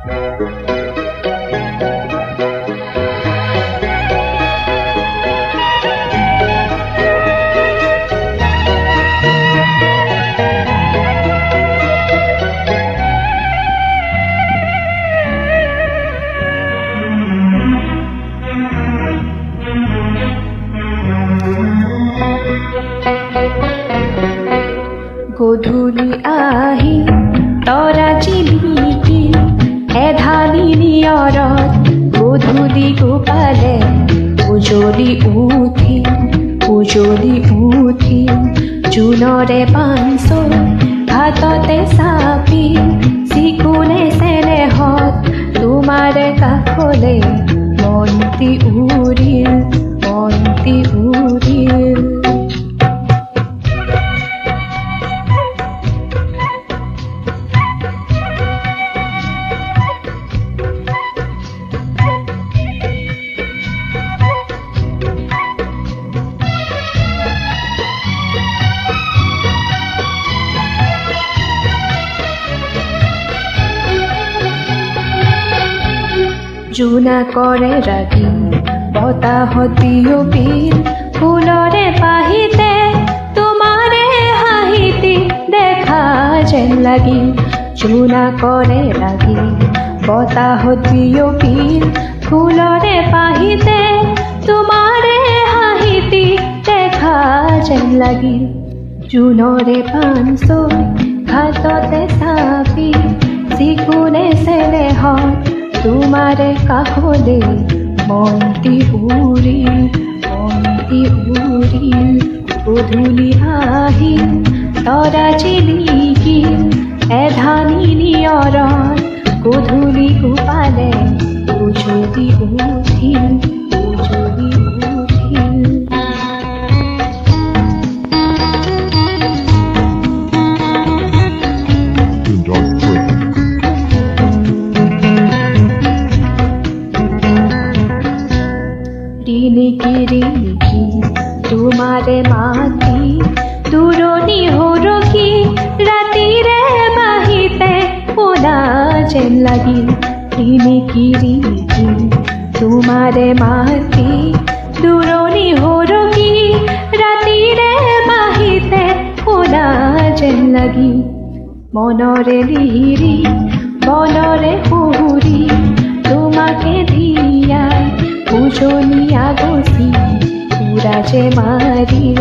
গধূলি আহি তৰা জিলিকি এধানি নিয়ৰত গধূলি গোপালে উজলি উঠি জোনৰে পাঞ্চল হাততে চাপি চিকুনে চেনেহত তোমাৰ কাষলে মন্তি উৰিল জোনাকৰে ৰাগি বতাহত বিয়পিল ফুলৰে পাহিতে তোমাৰে হাঁহিতে দেখা যেন লাগিল। জোনাকৰে ৰাগি বতাহত বিয়পিল ফুলৰে পাহিতে তোমাৰে হাঁহিতে দেখা যেন লাগিল। জোনৰে পাঞ্চল হাততে চাপি চিকুনে চেনেহত তোমাৰে কাষলে মন্তি উৰিল গধূলি আহিল তৰা জিলিকিল এধানি নিয়ৰত গধূলি গোপালে উজলি উঠিল ৰিণিকি তোমাৰে মাতি দূৰণি হৰকি ৰাতিৰে বাহিতে শুনা যেন লাগিল। ৰিণিকি তোমাৰে মাতি দূৰণি হৰকি ৰাতিৰে বাহিতে শুনা যেন লাগিল। মনৰে লিহিৰি বনৰে সুহুৰি তোমাকে ধিয়াই উজনি আগচি উৰাজে মাৰিল